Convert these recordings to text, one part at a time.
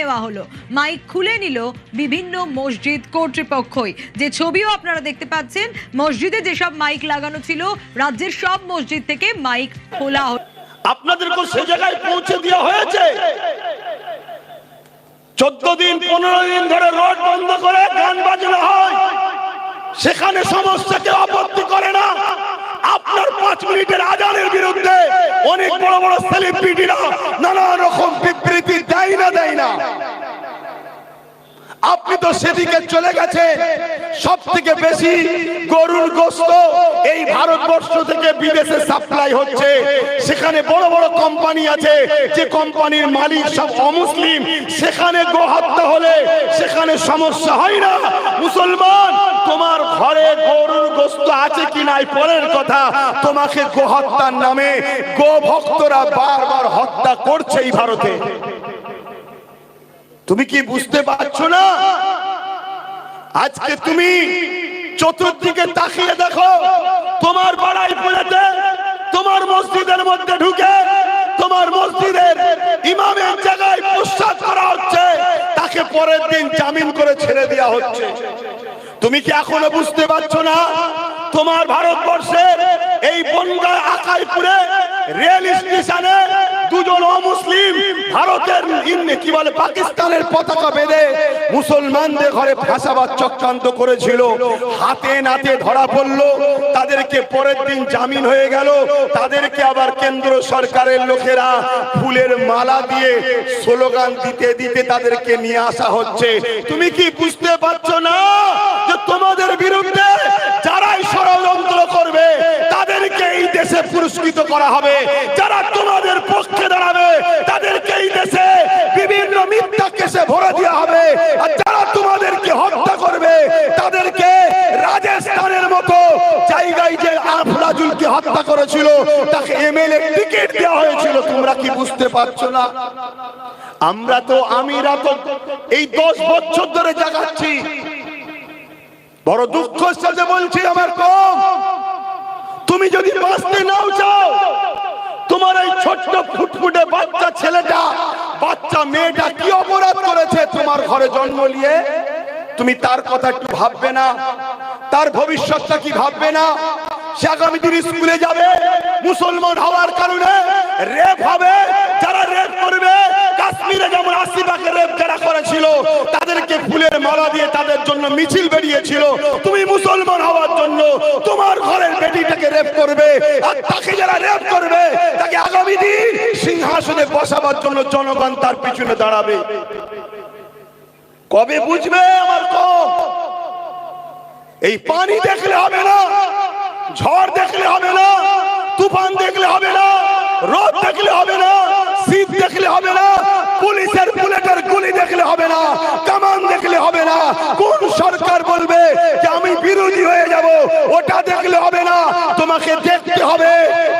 নেওয়া হলো, মাইক খুলে নিল বিভিন্ন মসজিদ কর্তৃপক্ষই। যে ছবিও আপনারা দেখতে পাচ্ছেন, মসজিদে যেসব মাইক লাগানো ছিল রাজ্যের সব মসজিদ থেকে মাইক খোলা হলো। আপনাদেরকে সে জায়গায় পৌঁছে দেওয়া হয়েছে। 14 দিন 15 দিন ধরে রোড বন্ধ করে গান বাজনা হয়, সেখানে সমস্যা কেউ আপত্তি করে না। আপনার 5 মিনিটের আজানের বিরুদ্ধে অনেক বড় বড় সেলিব্রিটিরা নানা রকম বিবৃতি দেয় না। আপনি তো সেদিকে চলে গেছে। সব থেকে বেশি গরুর গোশত এই ভারতবর্ষ থেকে বিদেশে সাপ্লাই হচ্ছে। সেখানে বড় বড় কোম্পানি আছে, যে কোম্পানির মালিক সব অমুসলিম। সেখানে গোহত্যা হলে সেখানে সমস্যা হয় না। মুসলমান, তোমার ঘরে গরুর গোশত আছে কি নাই পরের কথা, তোমাকে গোহত্যার নামে গো ভক্তরা বারবার হত্যা করছে এই ভারতে। তুমি কি বুঝতে পারছো না? আজকে তুমি চতুর্দিকে তাকিয়ে দেখো, তোমার বাড়াই পুরাতে তোমার মসজিদের মধ্যে ঢুকে তোমার মসজিদের ইমামের জায়গায় প্রসাদ করা হচ্ছে, তাকে পরের দিন জামিন করে ছেড়ে দেওয়া হচ্ছে। তুমি কি এখনো বুঝতে পারছো না? তোমার ভারতবর্ষের এই বনগাঁ আকাইপুরে রেল স্টেশনে দুজন অমুসলিম ভারতের কি বলে পাকিস্তানের পতাকা বেঁধে মুসলমানদের ঘরে ফাঁসাবার চক্রান্ত করেছিল। হাতে নাতে ধরা পড়লো, তাদেরকে পরের দিন জামিন হয়ে গেল। তাদেরকে আবার কেন্দ্র সরকারের লোকেরা ফুলের মালা দিয়ে স্লোগান দিতে দিতে তাদেরকে নিয়ে আসা হচ্ছে। তুমি কি বুঝতে পারছো না যে তোমাদের বিরুদ্ধে যারাই ষড়যন্ত্র করবে তাদেরকে এই দেশে পুরস্কৃত করা হবে, যারা তোমাদের পক্ষে দাঁড়াবে তাদেরকে এই দেশে বিভিন্ন মিথ্যা কেসে ভরে দেওয়া হবে, আর যারা তোমাদেরকে হত্যা করবে তাদেরকে রাজস্থানের মতো জায়গায় যে আফরাজুলকে হত্যা করেছিল তাকে এমএলএ টিকিট দেওয়া হয়েছিল। তোমরা কি বুঝতে পারছো না? আমরা তো এই 10 বছর ধরে জাগাচ্ছি। বড় দুঃখের সাথে বলছি, আমার কম, তুমি যদি বাঁচতে নাও চাও, তোমার এই ছোট্ট ফুটফুটে বাচ্চা ছেলেটা বাচ্চা মেয়েটা কি অপরাধ করেছে তোমার ঘরে জন্ম নিয়ে, তুমি তার কথা একটু ভাববে না? তার ভবিষ্যৎটা কি ভাববে না? সে আগামী দিন স্কুলে যাবে, মুসলমান হওয়ার কারণে রেপ হবে। যারা রেপ করবে, কাশ্মীরে যেমন আসিফাকে রেপ যারা করেছিল তাদেরকে ফুলের মালা দিয়ে তাদের জন্য মিছিল বেরিয়েছিল। তুমি মুসলমান হওয়ার জন্য তোমার ঘরের বেটিটাকে রেপ করবে, আর তাকে যারা রেপ করবে তাকে আগামী দিন সিংহাসনে বসাবার জন্য জনগণ তার পিছনে দাঁড়াবে। কবে বুঝবে আমার কম? এই পানি দেখলে হবে না, ঝড় দেখলে হবে না, তুফান দেখলে হবে না, রোদ দেখলে হবে না, শীত দেখলে হবে না, পুলিশের বুলেটের গুলি দেখলে হবে না, কামান দেখলে হবে না, কোন সরকার বলবে যে আমি বিরোধী হয়ে যাব ওটা দেখলে হবে না। তোমাকে দেখতে হবে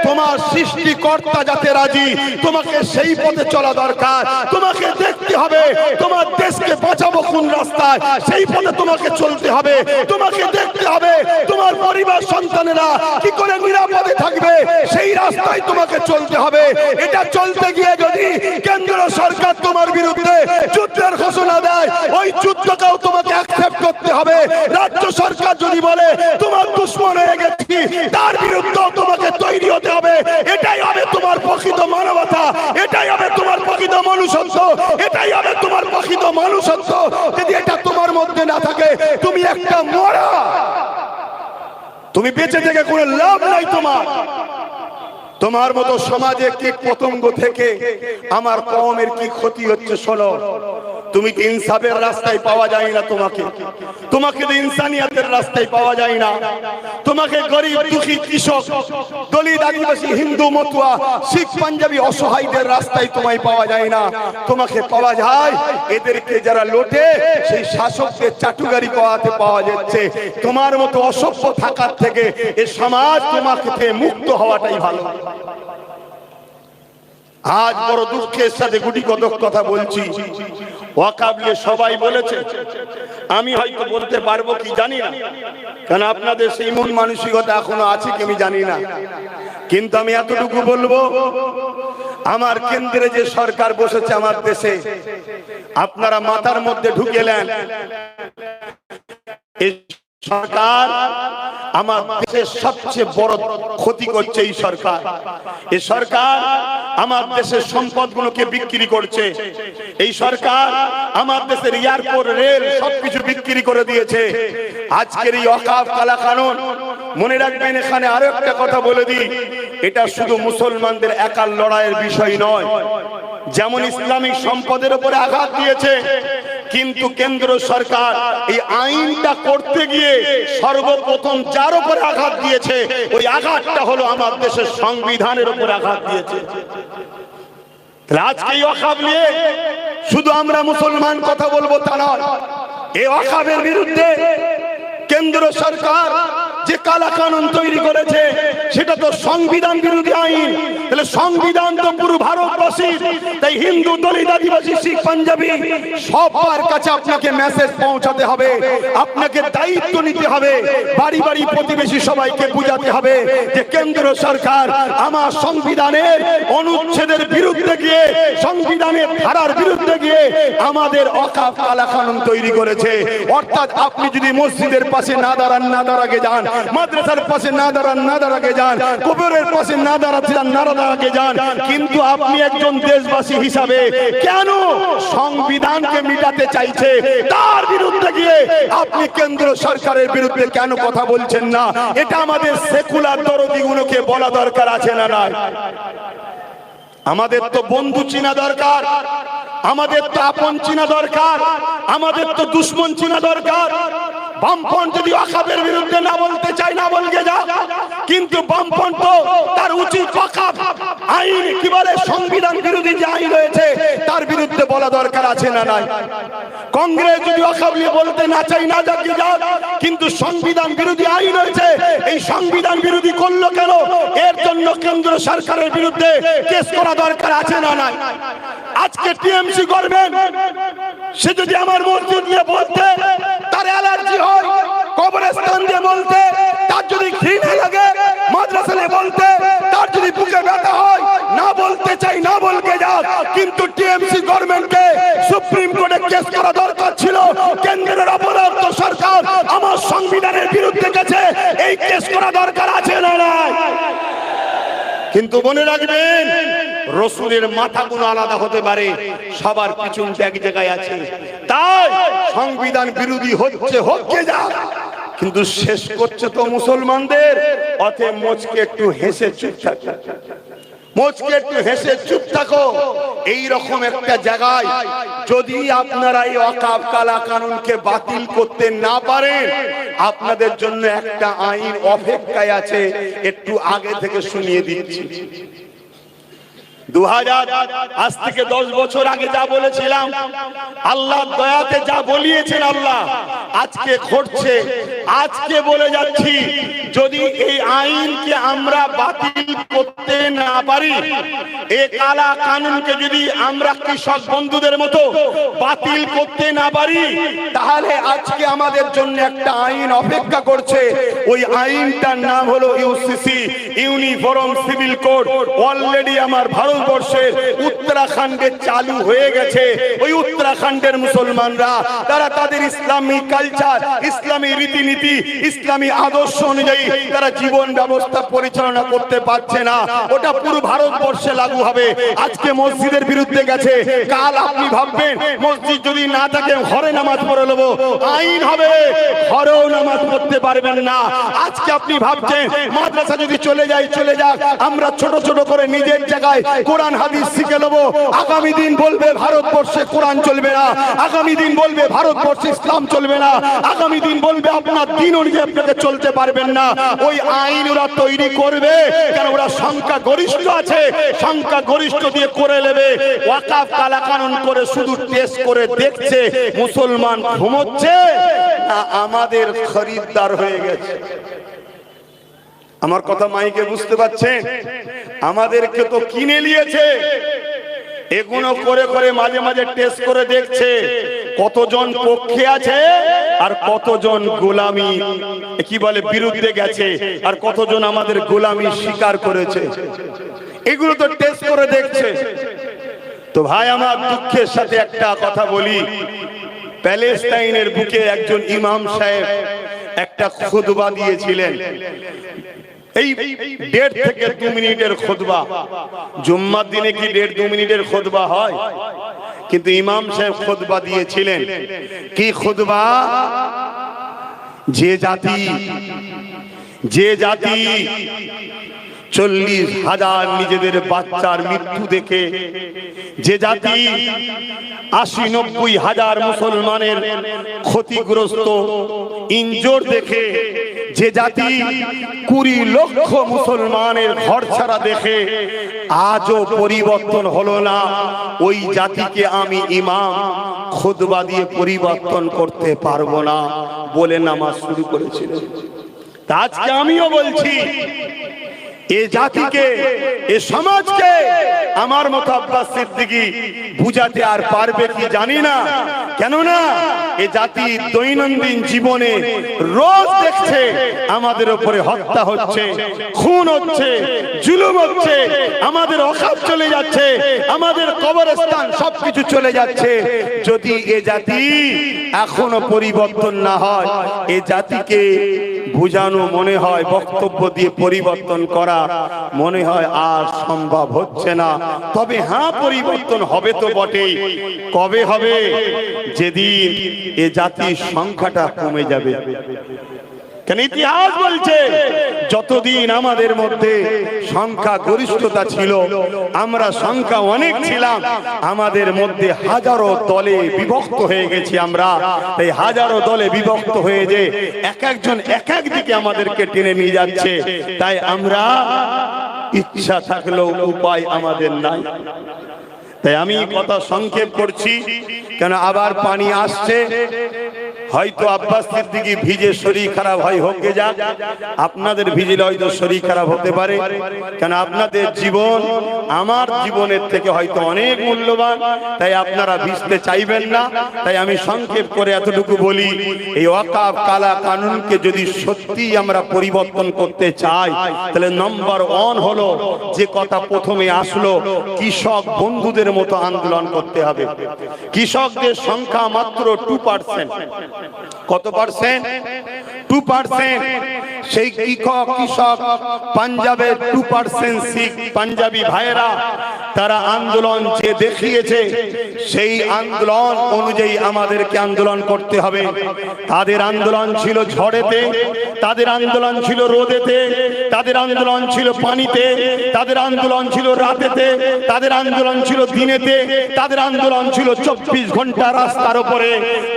তোমার সৃষ্টিকর্তা যাতে রাজি, তোমাকে সেই পথে চলা দরকার। তোমাকে দেখতে হবে তোমার দেশকে বাঁচাবো কোন রাস্তায়, সেই পথে তোমাকে চলতে হবে। তোমাকে দেখতে হবে তোমার পরিবার সন্তানেরা কি করে নিরাপদে থাকবে, সেই রাস্তায় তোমাকে চলতে হবে। এটা চলতে গিয়ে যদি কেন্দ্র সরকার তোমার বিরুদ্ধে যুদ্ধের ঘোষণা দেয়, ওই যুদ্ধটাও তোমাকে অ্যাকসেপ্ট করতে হবে। রাজ্য সরকার যদি বলে তোমার দুশমন হয়ে গেছি, তার বিরুদ্ধেও তোমাকে তৈরি হতে হবে। এটাই হবে তোমার প্রকৃত মানবতা, এটাই হবে তোমার প্রকৃত মনুষ্যত্ব, এটাই হবে তোমার প্রকৃত মনুষ্যত্ব। যদি এটা তোমার মধ্যে না থাকে, তুমি একটা মরা, তুমি বেঁচে থেকে কোনো লাভ নাই। তোমার মতো সমাজে কীট পতঙ্গ থেকে আমার কওমের কি ক্ষতি হচ্ছে শোনো। তুমি তো ইনসাফের রাস্তায় পাওয়া যায় না, তোমাকে তো ইনসানিয়াতের রাস্তায় পাওয়া যায় না। তোমাকে গরিব দুঃখী কৃষক দলিত আদিবাসী হিন্দু মতুয়া শিখ পাঞ্জাবি অসহায়দের রাস্তায় তোমায় পাওয়া যায় না। তোমাকে পাওয়া যায় এদেরকে যারা লোটে সেই শাসকদের চাটুকারি করাতে পাওয়া যাচ্ছে। তোমার মতো অসভ্য থাকার থেকে এই সমাজ তোমাকে মুক্ত হওয়াটাই ভালো। আজ বড় দুঃখের সাথে গুটি কতক কথা বলছি। ওয়াকফ নিয়ে সবাই বলেছে, আমি হয়তো বলতে পারবো কি জানি না, কারণ আপনাদের সেই মন মানসিকতা এখনো আছে কি আমি জানি না। কিন্তু আমি এতটুকু বলবো, আমার কেন্দ্রে যে সরকার বসেছে আমার দেশে, আপনারা মাথার মধ্যে ঢুকেলেন এই সরকার আমার দেশের সবচেয়ে বড় ক্ষতি করছে। এই সরকার আমার দেশের সম্পদগুলোকে বিক্রি করছে। এই সরকার আমার দেশের এয়ারপোর্ট, রেল সবকিছু বিক্রি করে দিয়েছে। আজকের এই ওয়াকফ কালা কানুন, মনে রাখবেন, এখানে আরো একটা কথা বলে দিই, এটা শুধু মুসলমানদের একার লড়াইয়ের বিষয় নয়। যেমন ইসলামিক সম্পদের উপরে আঘাত দিয়েছে, কিন্তু কেন্দ্র সরকার এই আইনটা করতে গিয়ে সর্বপ্রথম যার উপরে আঘাত দিয়েছে, ওই আঘাতটা হলো আমার দেশের সংবিধানের উপরে আঘাত দিয়েছে। আজকে এই ওয়াকফ নিয়ে শুধু আমরা মুসলমান কথা বলবো তা নয়, এই ওয়াকফের বিরুদ্ধে কেন্দ্র সরকার যে কালা কানুন তৈরি করেছে সেটা তো সংবিধান বিরোধী আইন। তাহলে সংবিধান তো পুরো ভারতবাসীর, তাই হিন্দু, দলিত, আদিবাসী, শিখ, পাঞ্জাবি সবার কাছে আপনাকে মেসেজ পৌঁছাতে হবে, আপনাকে দায়িত্ব নিতে হবে, বাড়ি বাড়ি প্রতিবেশী সবাইকে বুঝাতে হবে যে কেন্দ্র সরকার আমার সংবিধানের অনুচ্ছেদের বিরুদ্ধে গিয়ে, সংবিধানের ধারার বিরুদ্ধে গিয়ে আমাদের ওয়াকফ কালা কানুন তৈরি করেছে। অর্থাৎ আপনি যদি মসজিদের পাশে না দাঁড়ান, না দাঁড়াকে যান, মাদ্রাসার পাশে না দাঁড়ান, না দাঁড়াকে যান, কবরের পাশে না দাঁড়াতে যান, না দাঁড়াকে যান, কিন্তু আপনি একজন দেশবাসী হিসাবে কেন সংবিধানকে মিটাতে চাইছে, তার বিরুদ্ধে গিয়ে আপনি কেন্দ্র সরকারের বিরুদ্ধে কেন কথা বলছেন না? এটা আমাদের সেকুলার দরদিগুলোকে বলা দরকার আছে না নাই? আমাদের তো বন্ধু চিনা দরকার, আমাদের তো আপন চিনা দরকার, আমাদের তো দুশ্মন চিনা দরকার। বামপন্থ যদি ওয়াকফের বিরুদ্ধে না বলতে চায়, না বলকে যা, কিন্তু বামপন্থ তার উচিত ওয়াকফ আইন, কি বলে, সংবিধান বিরোধী যে আইন রয়েছে তার বিরুদ্ধে বলা দরকার আছে না নাই? কংগ্রেস যদি ওয়াকফ নিয়ে বলতে না চাই, না যাকে যাক, কিন্তু সংবিধান বিরোধী আইন রয়েছে, এই সংবিধান বিরোধী করলো কেন? এর জন্য কেন্দ্র সরকারের বিরুদ্ধে কেস করা দরকার আছে না নাই? আজকে টিএমসি করবেন, সে যদি আমার মসজিদ নিয়ে বলতে তার অ্যালার্জি হয়, কবরস্থান দিয়ে বলতে তার যদি ঘৃণা লাগে, মাদ্রাসা নিয়ে বলতে তার যদি বুকে ব্যথা হয়, না বলতে চাই, না বলকে যাক, কিন্তু টিএমসি গভর্নমেন্টকে সুপ্রিম কোর্টে কেস করা দরকার ছিল। কেন্দ্রের অপরাধ সরকার আমার সংবিধানের বিরুদ্ধে গেছে, এই কেস করা দরকার আছে না নাই? কিন্তু মনে রাখবেন, রসুলের মাথাগুলো আলাদা হতে পারে, সবার পিছন এক জায়গায় আছে। তাই সংবিধান বিরোধী হচ্ছে, হচ্ছে যা, কিন্তু শেষ করছে তো মুসলমানদের। অতএব মোচকে একটু হেসে চুপ থাকো, মোচকে একটু হেসে চুপ থাকো। এইরকম একটা জায়গায় যদি আপনারা এই ওয়াকফ কালা কানুনকে বাতিল করতে না পারেন, আপনাদের জন্য একটা আইন অপেক্ষায় আছে, একটু আগে থেকে শুনিয়ে দিচ্ছি। 2000 আজ থেকে 10 বছর আগে যা বলেছিলাম, আল্লাহর দয়াতে যা বলিয়েছেন আল্লাহ আজকে ঘটছে। আজকে বলে যাচ্ছি, যদি এই আইনকে আমরা বাতিল করতে না পারি, এই কালা কানুনকে যদি আমরা কৃষক বন্ধুদের মতো বাতিল করতে না পারি, তাহলে আজকে আমাদের জন্য একটা আইন অপেক্ষা করছে। ওই আইনটার নাম হলো UCC, uniform civil code. Already আমার ভারতবর্ষের উত্তরাখণ্ডে চালু হয়ে গেছে। ওই উত্তরাখণ্ডের মুসলমানরা তারা তাদের ইসলামী কালচার, ইসলামী রীতিনীতি, ইসলামী আদর্শ অনুযায়ী তারা জীবন ব্যবস্থা পরিচালনা করতে পারছে না। ওটা পুরো ভারতবর্ষে লাগু হবে। আজকে মসজিদের বিরুদ্ধে গেছে, কাল আপনি ভাববেন মসজিদ যদি না থাকে ঘরে নামাজ পড়ে নেবো, আইন হবে ঘরেও নামাজ পড়তে পারবেন না। আজকে আপনি ভাবছেন মাদ্রাসা যদি চলে যায়, চলে যাক, আমরা ছোট ছোট করে নিজের জায়গায় কোরআন হাদিস শিখে নেবো। আগামী দিন বলবে ভারতবর্ষে কোরআন চলবে না, আগামী দিন বলবে ভারতবর্ষে ইসলাম চলবে না, আগামী দিন বলবে আপনার দিন অনুযায়ী আপনাকে চলতে পারবেন না। ওই আইন ওরা তৈরি করবে, কারণ ওরা সংখ্যা গরিষ্ঠ আছে, সংখ্যা গরিষ্ঠ দিয়ে করে নেবে। ওয়াকফ কালা কানুন করে শুধু টেস্ট করে দেখছে মুসলমান ঘুমোচ্ছে না আমাদের খরিদ্দার হয়ে গেছে। আমার কথা মাইকে বুঝতে পারছেন? আমাদেরকে তো কিনে নিয়েছে। এগুলো করে করে মাঝে মাঝে টেস্ট করে দেখছে কতজন পক্ষে আছে আর কতজন গোলামি, কি বলে, বিরুদ্ধে গেছে, আর কতজন আমাদের গোলামি স্বীকার করেছে। এগুলো তো টেস্ট করে দেখছে। তো ভাই আমার দুঃখের সাথে একটা কথা বলি, প্যালেস্টাইনের বুকে একজন ইমাম সাহেব একটা খুতবা দিয়েছিলেন। এই 1.5 থেকে 2 মিনিটের খুতবা। জুম্মার দিনে কি 1.5-2 মিনিটের খুতবা হয়? কিন্তু ইমাম সাহেব খুতবা দিয়েছিলেন। কি খুতবা? যে জাতি 40,000 নিজেদের বাচ্চার মৃত্যু দেখে, যে জাতি 80-90 হাজার মুসলমানের ক্ষতিগ্রস্ত ইনজোর দেখে, যে জাতি 20 লক্ষ মুসলমানের ঘর ছাড়া দেখে আজও পরিবর্তন হলো না, ওই জাতিকে আমি ইমাম খুতবা দিয়ে পরিবর্তন করতে পারবো না বলে নামাজ শুরু করেছিলেন। আজকে আমিও বলছি, এ জাতিকে, এ সমাজকে আমার মতো আব্বাস সিদ্দিকী বুঝাতে আর পারবে কি জানি না। কেননা এ জাতি দৈনন্দিন জীবনে রোজ দেখছে আমাদের উপরে হত্যা হচ্ছে, খুন হচ্ছে, জুলুম হচ্ছে, আমাদের ওয়াকফ চলে যাচ্ছে, আমাদের কবরস্থান সবকিছু চলে যাচ্ছে। যদি এ জাতি এখনো পরিবর্তন না হয়, এ জাতিকে বুঝানো মনে হয়, বক্তব্য দিয়ে পরিবর্তন করা মনে হয় আর সম্ভব হচ্ছে না। তবে হ্যাঁ, পরিবর্তন হবে তো বটেই। কবে হবে? যেদিন এ জাতির সংখ্যাটা কমে যাবে। কেন ইতিহাস বলছে যতদিন আমাদের মধ্যে সংখ্যা গরিষ্ঠতা ছিল, আমরা সংখ্যা অনেক ছিলাম, আমাদের মধ্যে হাজারো দলে বিভক্ত হয়ে গেছি আমরা। তাই হাজারো দলে বিভক্ত হয়ে যে এক একজন এক এক দিকে আমাদেরকে টেনে নিয়ে যাচ্ছে। তাই আমরা ইচ্ছা থাকলেও উপায় আমাদের নাই। তাই আমি কথা সংক্ষেপ করছি, কেন আবার পানি আসছে। হয়তো আব্বাস সিদ্দিকী ভিজে শরীর খারাপ হয়, হোক গে যাক। আপনাদের ভিজলে হয়তো শরীর খারাপ হতে পারে, কেন আপনাদের জীবন আমার জীবনের থেকে হয়তো অনেক মূল্যবান। তাই আপনারা ভিজতে চাইবেন না। তাই আমি সংক্ষেপ করে এতটুকু বলি, এই ওয়াকফ কালা কানুনকে যদি সত্যি আমরা পরিবর্তন করতে চাই, তাহলে নম্বর 1 হলো, যে কথা প্রথমে আসলো, কৃষক বন্ধুদের মতো আন্দোলন করতে হবে। কৃষকদের সংখ্যা মাত্র 2%। কত পার্সেন্ট? 2%। সেই কৃষক পাঞ্জাবের 2% শিখ পাঞ্জাবি ভাইয়েরা, তারা আন্দোলন যে দেখিয়েছে, সেই আন্দোলন অনুযায়ী আমাদেরকে আন্দোলন করতে হবে। তাদের আন্দোলন ছিল ঝড়েতে, তাদের আন্দোলন ছিল রোদেতে, তাদের আন্দোলন ছিল পানিতে, তাদের আন্দোলন ছিল রাতেতে, তাদের আন্দোলন ছিল দিনেতে, তাদের আন্দোলন ছিল 24 ঘন্টা রাস্তার উপরে।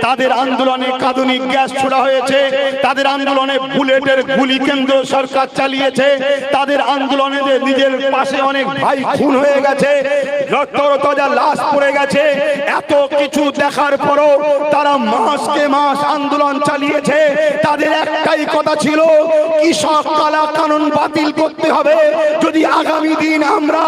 তাদের আন্দোলনে কাঁদুনি গ্যাস ছোড়া হয়েছে, তাদের আন্দোলনে বুলেটের গুলি কেন্দ্র সরকার চালিয়েছে, তাদের আন্দোলনে নিজের পাশে অনেক ভাই খুন হয়ে গেছে, রক্তরতাজা লাশ পড়ে গেছে। এত কিছু দেখার পরও তারা মাসকে মাস আন্দোলন চালিয়েছে। তাদের একটাই কথা ছিল, কৃষক কালা কানুন বাতিল করতে হবে। যদি আগামী দিন আমরা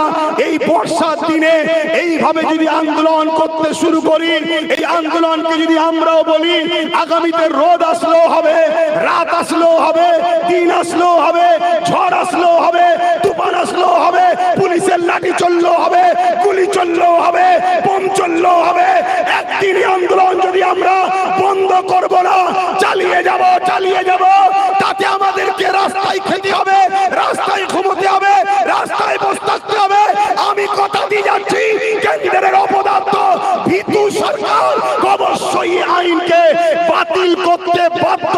এই বর্ষার দিনে এইভাবে যদি আন্দোলন করতে শুরু করি, এই আন্দোলনকে যদি আমরাও বলি, আগামীতে রোদ আসলেও হবে, রাত আসলেও হবে, দিন আসলেও হবে, ঝড় আসলেও হবে, তুফান আসলেও হবে, পুলিশের লাঠি চললেও হবে, গুলি চললেও হবে, বোম চললেও হবে। একদিনই আন্দোলন যদি আমরা বন্ধ করব না, চালিয়ে যাব, তাতে আমাদেরকে রাস্তায় খেতে হবে, রাস্তায় ঘুমোতে হবে, রাস্তায় বসে থাকতে হবে। আমি কথা দিয়ে যাচ্ছি, কেন্দ্রের অপদার্থ ভীতু সরকার অবশ্যই আইনকে বাতিল করতে বাধ্য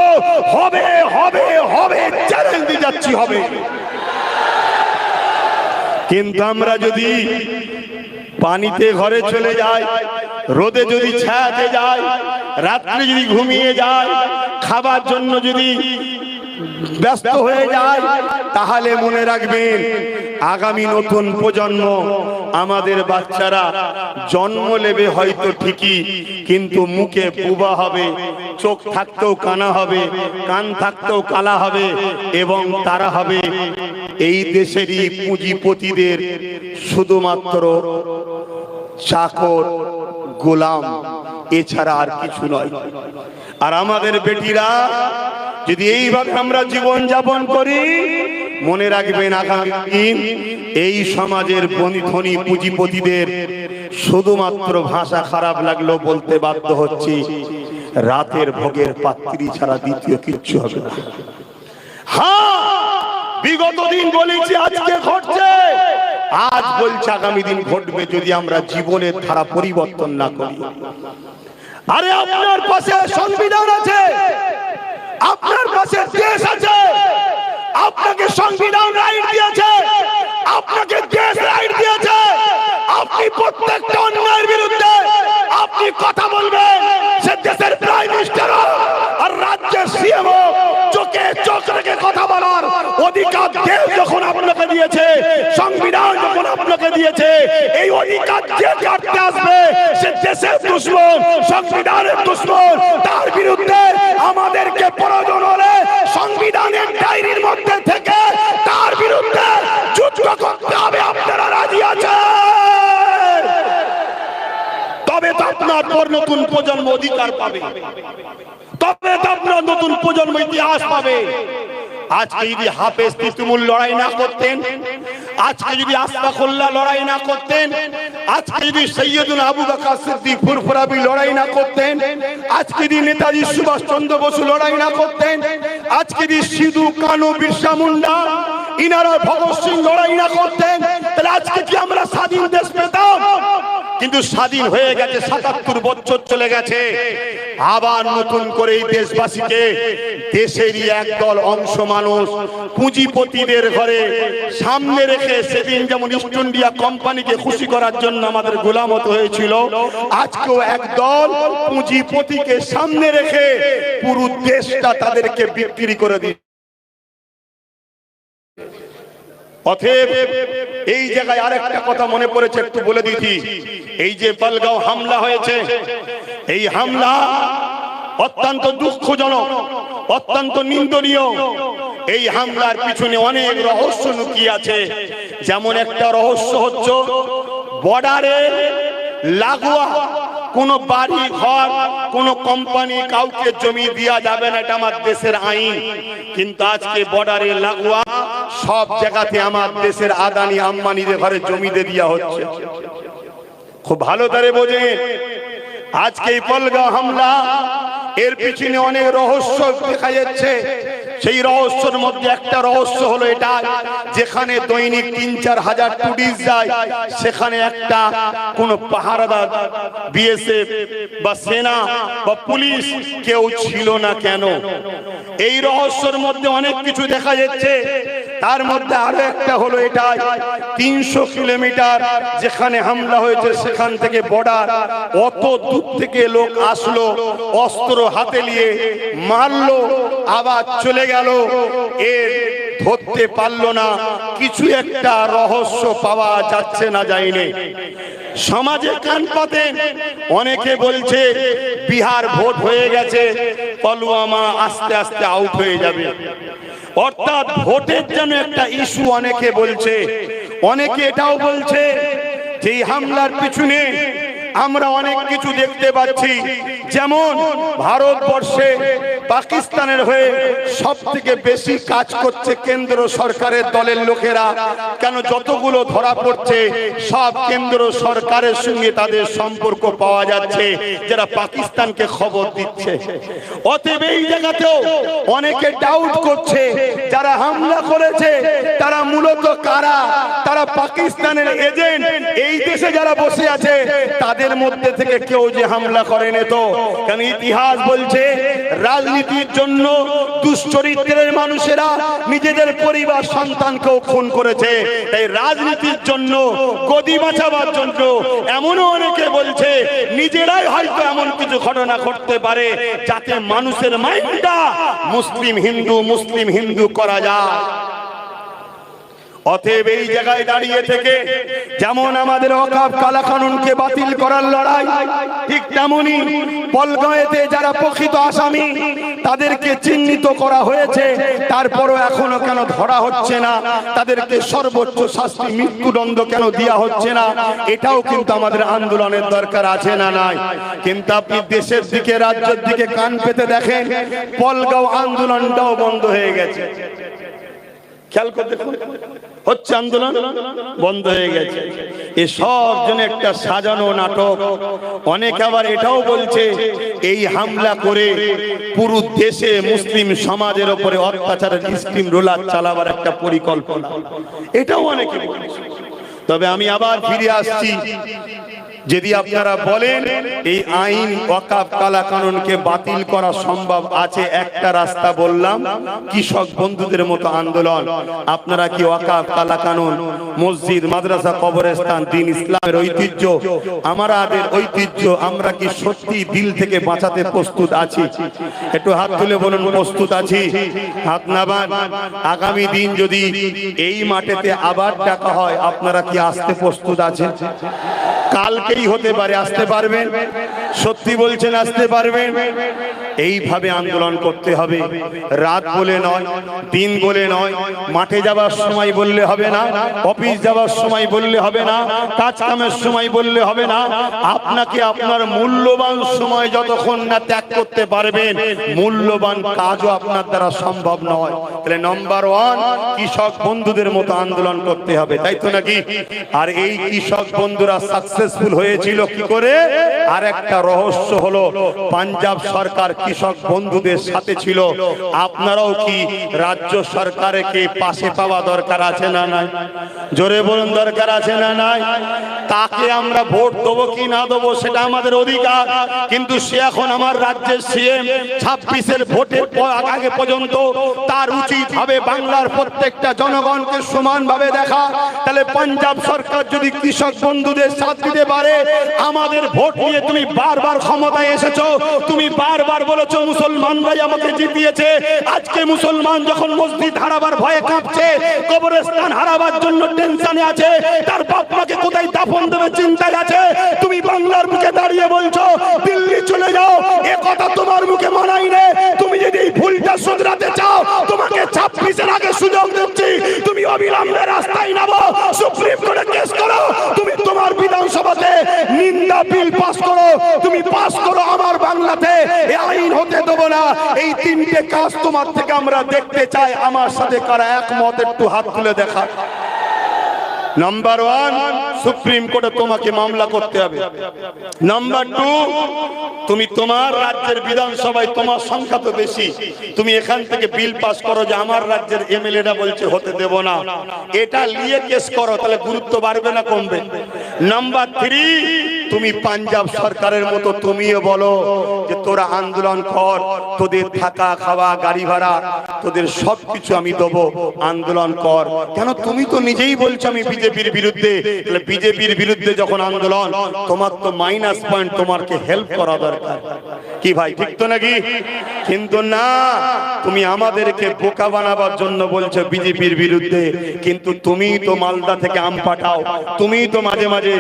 হবে, চ্যালেঞ্জ দিয়ে যাচ্ছি, হবে। কিন্তু আমরা যদি পানিতে ঘরে চলে যাই, রোদে যদি ছায়াতে যাই, রাত্রে যদি ঘুমিয়ে যায়, খাবার জন্য যদি ব্যস্ত হয়ে যায়, তাহলে মনে রাখবেন আগামী নতুন প্রজন্ম, আমাদের বাচ্চারা জন্ম নেবে হয়তো ঠিকই, কিন্তু মুখে বুবা হবে, চোখ থাকতেও কানা হবে, কান থাকতেও কালা হবে, এবং তারা হবে এই দেশেরই পুঁজিপতিদের শুধুমাত্র চাকর, গোলাম, এছাড়া আর কিছু নয়। আর আমাদের বেটিরা যদি এইভাবে আমরা জীবন যাপন করি, মনে রাখবেন আগামী দিন এই সমাজের ধনী পুঁজিপতিদের শুধুমাত্র ভাষা খারাপ লাগলো বলতে বাধ্য হচ্ছি, রাতের ভোগের পাত্রী ছাড়া দ্বিতীয় কিচ্ছু হবে না। হ্যাঁ, বিগত দিন বলেছি, আজকে ঘটছে, আজ বলছে আগামী দিন ঘটবে যদি আমরা জীবনের ধারা পরিবর্তন না করি। আরে আপনার পাশে সংবিধান আছে, আপনার পাশে দেশ আছে, আপনাকে সংবিধান রাইট দিয়েছে, আপনাকে দেশ রাইট দিয়েছে। আপনি প্রত্যেকটা অন্যায়ের বিরুদ্ধে আপনি কথা বলবেন, সে দেশের প্রাইম মিনিস্টার আর রাজ্যের সিএম চোখে চোখ রেখে কথা বলার অধিকার দেশ যখন আপনাকে দিয়েছে, সংবিধান যখন আপনাকে দিয়েছে, এই অধিকার যে কাটতে আসবে সে দেশের দুশমন, সংবিধানের দুশমন। তার বিরুদ্ধে আমাদেরকে প্রয়োজন হলে সংবিধানের ডায়েরির মধ্যে থেকে তার বিরুদ্ধে যুদ্ধ করতে হবে। আপনারা রাজি আছেন? তবে তো আপনার পর নতুন প্রজন্ম অধিকার পাবে, তবে তো আপনার নতুন প্রজন্ম ইতিহাস পাবে। আজকে যদি হাফেজ তিতুমুল লড়াই না করতেন, আজকে যদি আশফাকুল্লাহ লড়াই না করতেন, আজকে যদি সৈয়দুনা আবু বকর সিদ্দিক ফুরফুরাবি লড়াই না করতেন, আজকে যদি নেতাজি সুভাষ চন্দ্র বসু লড়াই না করতেন, আজকে যদি সিধু কানু বিরসা মুন্ডা ইনারা ভগৎ সিং লড়াই না করতেন, তাহলে আজকে কি আমরা স্বাধীন দেশ পেতাম? কিন্তু স্বাধীন হয়ে গেছে, ৭৭ বছর চলে গেছে। আবার নতুন করে এই দেশবাসীকে দেশেরই একদল অংশ মানুষ পুঁজিপতিদের ঘরে সামনে রেখে, সেদিন যেমন ইস্ট ইন্ডিয়া কোম্পানিকে খুশি করার জন্য আমাদের গোলামত হয়েছিল, আজকেও একদল পুঁজিপতিকে সামনে রেখে পুরো দেশটা তাদেরকে বিক্রি করে দিচ্ছে। অতএব এই জায়গায় আরেকটা কথা মনে পড়েছে, একটু বলে দিচ্ছি। এই যে পালগাঁও হামলা হয়েছে, এই হামলা অত্যন্ত দুঃখজনক, অত্যন্ত নিন্দনীয়। এই হামলার পিছনে অনেক রহস্য লুকিয়ে আছে। যেমন একটা রহস্য হচ্ছে, বর্ডারে লাগোয়া কোন বাড়ি ঘর, কোন কোম্পানি কাউকে জমি দেওয়া যাবে না, এটা আমার দেশের আইন। কিন্তু আজকে বর্ডারে লাগোয়া সব জায়গাতে আমার দেশের আদানি আম্বানিদের ঘরে জমি দিয়ে দেওয়া হচ্ছে। খুব ভালো করে বোঝেন, আজকে এই পালগাঁও হামলা, এর পিছনে অনেক রহস্য দেখা যাচ্ছে। সেই রহস্যের মধ্যে একটা রহস্য হলো এটা, যেখানে দৈনিক ৩-৪ হাজার টুরিস্ট যায়, সেখানে একটা কোন পাহারাদার বিএসএফ বা সেনা বা পুলিশ কেউ ছিল না কেন? এই রহস্যের মধ্যে অনেক কিছু দেখা যাচ্ছে। তার মধ্যে আরো একটা হলো এটা, ৩০০ কিলোমিটার যেখানে হামলা হয়েছে সেখান থেকে বর্ডার, অত দূর থেকে লোক আসলো, অস্ত্র হাতে নিয়ে মারলো, আবার চলে গেল, এর ধরতে পারলো না। কিছু একটা রহস্য পাওয়া যাচ্ছে না, যায়নি। সমাজে কান পাতেন, অনেকে বলছে বিহার ভোট হয়ে গেছে, পুলওয়ামা আস্তে আস্তে আউট হয়ে যাবে। অর্থাৎ ভোটের জন্য একটা ইস্যু অনেকে বলছে। অনেকে এটাও বলছে যে এই হামলার পিছনে আমরা অনেক কিছু দেখতে পাচ্ছি। যেমন ভারতবর্ষে পাকিস্তানের হয়ে সব থেকে বেশি কাজ করছে কেন্দ্র সরকারের দলের লোকেরা। কেন? যতগুলো ধরা পড়ছে সব কেন্দ্র সরকারের সঙ্গে তাদের সম্পর্ক পাওয়া যাচ্ছে, যারা পাকিস্তানকে খবর দিচ্ছে। অতএব এই জায়গাতেও অনেকে ডাউট করছে, যারা হামলা করেছে তারা মূলত কারা? তারা পাকিস্তানের এজেন্ট। এই দেশে যারা বসে আছে তাদের মধ্যে থেকে কেউ যে হামলা করেনি তো। কারণ ইতিহাস বলছে রাজনীতির জন্য দুশ্চরিত্রের মানুষেরা নিজেদের পরিবার সন্তানকেও খুন করেছে। তাই রাজনীতির জন্য, গদি বাঁচাবার জন্য এমনও অনেকে বলছে নিজেরাই হয়তো এমন কিছু ঘটনা ঘটতে পারে যাতে মানুষের মাইন্ডটা মুসলিম হিন্দু করা যায়। অতএব এই জায়গায় দাঁড়িয়ে থেকে যেমন আমাদের ওয়াকফ কালা কানুনকে বাতিল করার লড়াই, ঠিক তেমনি পলগাঁওতে যারা প্রকৃত আসামি তাদেরকে চিহ্নিত করা হয়েছে, তারপরও এখনো কেন ধরা হচ্ছে না? তাদেরকে সর্বোচ্চ শাস্তি মৃত্যুদণ্ড কেন দেওয়া হচ্ছে না? এটাও কিন্তু আমাদের আন্দোলনের দরকার আছে না নাই? কিন্তু আপনি দেশের দিকে, রাজ্যের দিকে কান পেতে দেখেন, পলগাঁও আন্দোলনটাও বন্ধ হয়ে গেছে। খেয়াল করে দেখুন, হচ্ছে আন্দোলন বন্ধ হয়ে গেছে। এ সব জন্য একটা সাজানো নাটক। অনেক আবার এটাও বলছে এই হামলা করে পুরো দেশে মুসলিম সমাজের উপরে অত্যাচারের স্টিম রোলার চালাবার একটা পরিকল্পনা, এটাও অনেকে বলছে। তবে আমি আবার ফিরে আসছি, যদি আপনারা বলেন এই আইন ওয়াকফ কালা কানুনকে বাতিল করা সম্ভব আছে, একটা রাস্তা বললাম, কৃষক বন্ধুদের মতো আন্দোলন। আপনারা কি ওয়াকফ কালা কানুন, মসজিদ, মাদ্রাসা, কবরস্থান, দ্বীন ইসলামের ঐতিহ্য, আমাদের ঐতিহ্য আমরা কি সত্যি দিল থেকে বাঁচাতে প্রস্তুত আছি? একটু হাত তুলে বলুন প্রস্তুত আছি। হাত নামান। আগামী দিন যদি এই মাঠেতে আবার ডাকা হয়, আপনারা কি আসতে প্রস্তুত আছেন? কালকেই হতে পারে, আসতে পারবেন? সত্যি বলছেন আসতে পারবেন? এইভাবে আন্দোলন করতে হবে, রাত বলে নয়, দিন বলে নয়। মাঠে যাবার সময় বললে হবে না, অফিস যাবার সময় বললে হবে না, কাজ কামের সময় বললে হবে না। আপনাকে আপনার মূল্যবান সময় যতক্ষণ না ত্যাগ করতে পারবেন, মূল্যবান কাজও আপনার দ্বারা সম্ভব নয়। তাহলে নাম্বার 1, কৃষক বন্ধুদের মতো আন্দোলন করতে হবে, তাই তো নাকি? আর এই কৃষক বন্ধুরা সাকসেসফুল হয়েছিল কি করে? আর একটা রহস্য হলো, পাঞ্জাব সরকার কৃষক বন্ধুদের সাথে ছিল। আপনারাও কি রাজ্য সরকারকে পাশে পাওয়া দরকার আছে না নাই? জোরে বলুন, দরকার আছে না নাই? তাকে আমরা ভোট দেবো কি না দেবো সেটা আমাদের অধিকার, কিন্তু সে এখন আমার রাজ্যের সিএম। 26-এর ভোটের আগে পর্যন্ত তার উচিত হবে বাংলার প্রত্যেকটা জনগণকে সমানভাবে দেখা। তাহলে পাঞ্জাব সরকার যদি কৃষক বন্ধুদের সাথ দিতে পারে, আমাদের ভোট নিয়ে তুমি বারবার ক্ষমতায় এসেছো, তুমি বারবার বলেছো মুসলমানরাই আমাকে জিতিয়েছে। আজকে মুসলমান যখন মসজিদ হারাবার ভয়ে কাঁপছে, কবরস্থান হারাবার জন্য টেনশনে আছে, তার বাপ মাকে কোথায় দাফন দেবে চিন্তায় আছে, তুমি বাংলার মুখে দাঁড়িয়ে বলছো দিল্লি চলে যাও। এ কথা তোমার মুখে মানাই নে। তুমি যদি এই ভুলটা শুধরাতে চাও, তোমাকে 26-এর আগে সুযোগ দিচ্ছি, তুমি অবিলম্বে রাস্তায় নামো, সুপ্রিম কোর্টে কেস করো, তুমি তোমার বিধানসভাতে নিন্দা বিল পাস করো, তুমি পাস করো। আমার বাংলাতে এই আইন হতে দেবো না। এই 3টে কাজ তোমার থেকে আমরা দেখতে চাই। আমার সাথে কারা একমত একটু হাত তুলে দেখা। নাম্বার 1, সুপ্রিম কোর্টে তোমাকে মামলা করতে হবে। নাম্বার 2, তুমি তোমার রাজ্যের বিধানসভায়, তোমার সংখ্যা তো বেশি, তুমি এখান থেকে বিল পাস করো যে আমার রাজ্যের এমএলএরা বলছে হতে দেব না, এটা নিয়ে কেস করো, তাহলে গুরুত্ব বাড়বে না কমবে? নাম্বার 3, তুমি পাঞ্জাব সরকারের মতো তুমিও বলো যে তোরা আন্দোলন কর, তোদের থাকা খাওয়া গাড়ি ভাড়া তোদের সবকিছু আমি দেবো, আন্দোলন কর। কেন? তুমি তো নিজেই বলছো আমি বিজেপির বিরুদ্ধে। তাহলে বিজেপির বিরুদ্ধে যখন আন্দোলন, তোমার তো মাইনাস পয়েন্ট, তোমাকে হেল্প করা দরকার। কি ভাই, ঠিক তো নাকি? কিন্তু না, তুমি আমাদেরকে বোকা বানাবার জন্য বলছো বিজেপির বিরুদ্ধে, কিন্তু তুমি তো মালদা থেকে আম পাঠাও, তুমি তো মাঝে মাঝে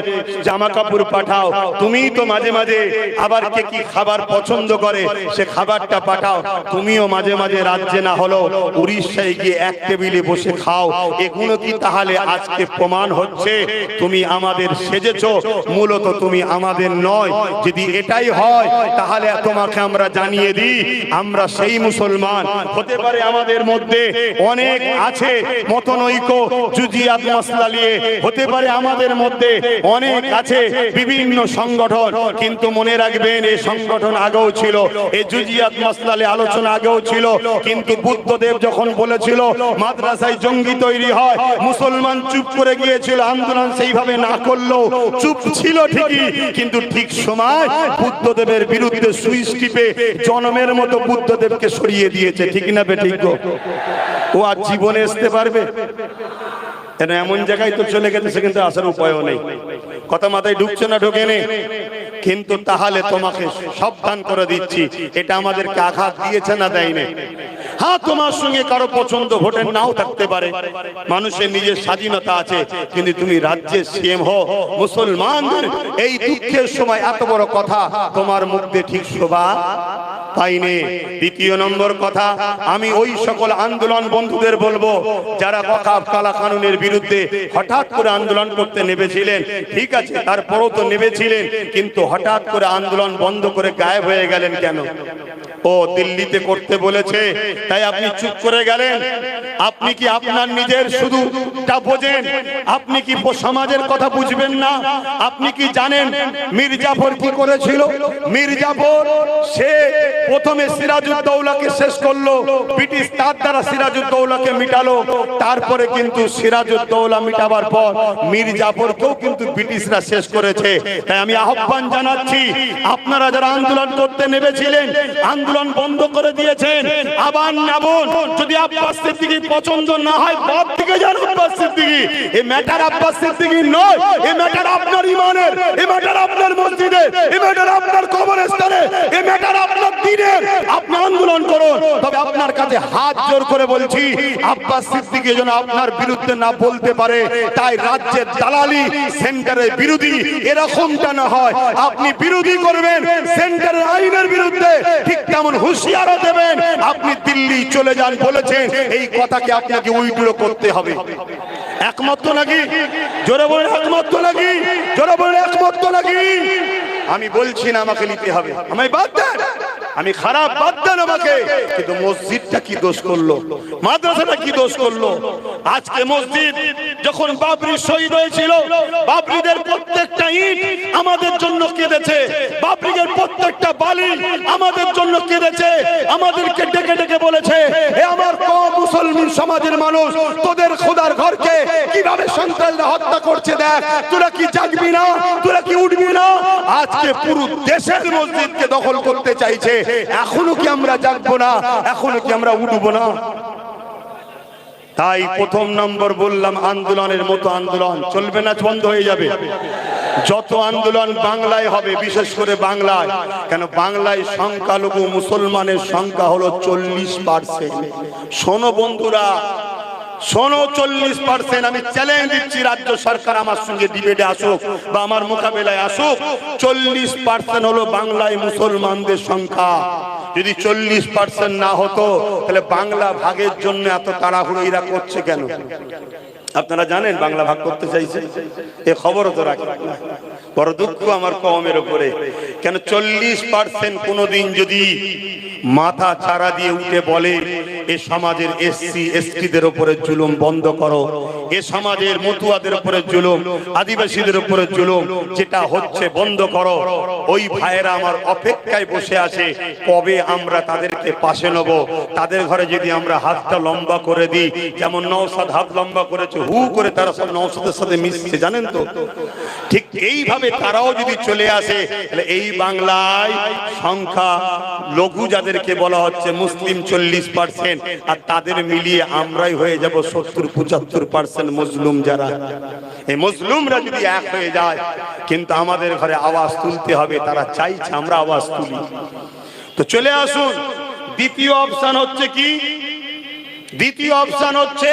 জামা কাপড় পাঠাও, তুমি তো মাঝে মাঝে আবার কে কি খাবার পছন্দ করে সে খাবারটা পাঠাও, তুমিও মাঝে মাঝে রাজ্যে না হলো উড়িষ্যায় গিয়ে এক টেবিলে বসে খাও। এগুলো কি তাহলে আজকে প্রমাণ হচ্ছে তুমি আমাদের সেজেছো? মূলত তুমি আমাদের নয়। যদি এটাই হয় তাহলে তোমাকে আমরা জানিয়ে দিই, আমরা সেই মুসলমান। হতে পারে আমাদের মধ্যে অনেক আছে মতনৈক্য, জুজিয়াত মাসলা নিয়ে, হতে পারে আমাদের মধ্যে অনেক আছে বিভিন্ন সংগঠন, কিন্তু মনে রাখবেন এই সংগঠন আগেও ছিল, এই জুজিয়াত মাসলা নিয়ে আলোচনা আগেও ছিল। কিন্তু বুদ্ধদেব যখন বলেছিল মাদ্রাসায় জঙ্গি তৈরি হয়, মুসলমান চুপ করে গিয়েছিল, আন্দোলন সেইভাবে না করলেও চুপ ছিল ঠিকই, কিন্তু ঠিক সময় বুদ্ধদেবের বিরুদ্ধে সুইচ টিপে জনমের মতো বুদ্ধদেবকে সরিয়ে দিয়েছে। ঠিক না বেঠিক? ও আর জীবনে আসতে পারবে? এমন জায়গায় তো চলে গেছে, সেখানে আসার উপায়ও নেই। কথা মাথায় ঢুকছে না? ঢোকে নেই। কিন্তু তাহলে তোমাকে সাবধান করে দিচ্ছি, এটা আমাদেরকে আঘাত দিয়েছে না দেয়নি? হ্যাঁ, তোমার সঙ্গে কারো পছন্দ ভোটের নাও থাকতে পারে, মানুষের নিজের স্বাধীনতা আছে, কিন্তু তুমি রাজ্যের সিএম হও, মুসলমানদের এই দুঃখের সময় এত বড় কথা তোমার মুখ দিয়ে ঠিক শোভা পাইনি। দ্বিতীয় নম্বর কথা, আমি ওই সকল আন্দোলন বন্ধুদের বলবো যারা ওয়াকফ কালা কানুনের বিরুদ্ধে হঠাৎ করে আন্দোলন করতে নেমেছিলেন, ঠিক আছে তারপরও তো নেমেছিলেন, কিন্তু হঠাৎ করে আন্দোলন বন্ধ করে গায়েব হয়ে গেলেন কেন? ও দিল্লিতে করতে বলেছে তাই আপনি চুপ করে গেলেন? আপনি কি আপনার নিজের শুধুটা বোঝেন? আপনি কি সমাজের কথা বুঝবেন না? আপনি কি জানেন মীর জাফর কি করেছিল? মীর জাফর সে প্রথমে সিরাজউদ্দৌলাকে শেষ করলো, ব্রিটিশ তার দ্বারা সিরাজউদ্দৌলাকে মিটালো, তারপরে কিন্তু সিরাজউদ্দৌলা মিটাবার পর মীর জাফরকেও কিন্তু ব্রিটিশরা শেষ করেছে। তাই আমি আহ্বান জানাচ্ছি, আপনারা যারা আন্দোলন করতে নেমেছিলেন, আন্দোলন বন্ধ করে দিয়েছেন, আবার নাবুন। যদি আব্বাস সিদ্দিকী পছন্দ না হয়, বাদ থেকে যান আব্বাস সিদ্দিকী। এই ম্যাটার আব্বাস সিদ্দিকী নয়, এই ম্যাটার আপনার ইমানের, এই ম্যাটার আপনার মসজিদের, এই ম্যাটার আপনার কবরস্থানে, এই ম্যাটার আপনার দিনের। আপনি আন্দোলন করুন, তবে আপনার কাছে হাত জোর করে বলছি, আব্বাস সিদ্দিকী যেন আপনার বিরুদ্ধে না বলতে পারে। তাই রাজ্যের দালালি, সেন্টারের বিরোধী, এরকমটা না হয়। আপনি বিরোধী করবেন সেন্টারের আইনের বিরুদ্ধে, ঠিক তেমন হুঁশিয়ারও দেবেন। আপনি দিল্লি চলে যান বলেছেন, এই কথাকে আপনাকে উইথড্র করতে হবে। একমত তো নাকি? জোরে বলেন একমত তো নাকি? জোরে বলেন একমত তো নাকি? আমি বলছি না আমাকে নিতে হবে, আমায় বাদ দেন, আমি খারাপ বাদ দেন আমাকে, কিন্তু মসজিদটা কি দোষ করলো? মাদ্রাসাটা কি দোষ করলো? আজকে মসজিদ যখন বাবরি শহীদ হয়েছিল, বাবরিদের প্রত্যেকটা ইট আমাদের জন্য কেঁদেছে, বাবরিদের প্রত্যেকটা বালি আমাদের জন্য কেঁদেছে, আমাদেরকে ডেকে ডেকে বলেছে, হে আমার মুসলমান সমাজের মানুষ, তোদের খোদার ঘরকে কিভাবে সন্তানরা হত্যা করছে দেখ, তোরা কি জাগবি না? তোরা কি উঠবি না? আজকে পুরো দেশের মসজিদকে দখল করতে চাইছে। এখনো কি আমরা জাগবো না? এখনো কি আমরা উঠবো না? তাই প্রথম নম্বর বললাম, আন্দোলনের মতো আন্দোলন চলবে না, বন্ধ হয়ে যাবে। যত আন্দোলন বাংলায় হবে, বিশেষ করে বাংলায়, কেন বাংলায় সংখ্যালঘু মুসলমানের সংখ্যা হলো 40%। শোনো বন্ধুরা, শোনো, 40%। আমি চ্যালেঞ্জ দিচ্ছি, রাজ্য সরকার আমার সঙ্গে ডিবেটে আসুক বা আমার মোকাবেলায় আসুক, 40% হলো বাংলায় মুসলমানদের সংখ্যা। যদি 40% না হতো, তাহলে বাংলা ভাগের জন্য এত তাড়াহুড়ো এরা করছে কেন? আপনারা জানেন বাংলা ভাগ করতে চাইছে, এ খবরও তো রাখেন। বড় দুঃখ আমার কওমের উপরে, কেন 40% কোনদিন যদি মাথা চারা দিয়ে উঠে বলে এ সমাজের এসসি এসটিদের উপরে জুলুম বন্ধ করো, এ সমাজের মতুয়াদের উপরে জুলুম, আদিবাসীদের উপরে জুলুম যেটা হচ্ছে বন্ধ করো, ওই ভাইয়েরা আমার অপেক্ষায় বসে আছে কবে আমরা তাদেরকে পাশে নেব। তাদের ঘরে যদি আমরা হাতটা লম্বা করে দিই, যেমন নওশাদ হাত লম্বা করেছে, হু করে তারা সব নওশাদের সাথে মিশছে, জানেন তো? ঠিক এইভাবে তারাও যদি চলে আসে, তাহলে এই বাংলায় সংখ্যা লঘু যাদেরকে বলা হচ্ছে মুসলিম 40%, আর তাদের মিলিয়ে আমরাই হয়ে যাব 70-75% মজলুম। যারা এই মজলুমরা যদি এক হয়ে যায়, কিন্তু আমাদের ঘরে আওয়াজ তুলতে হবে, তারা চাইছে আমরা আওয়াজ তুলি। তো চলে আসুন, দ্বিতীয় অপশন হচ্ছে কি? দ্বিতীয় অপশন হচ্ছে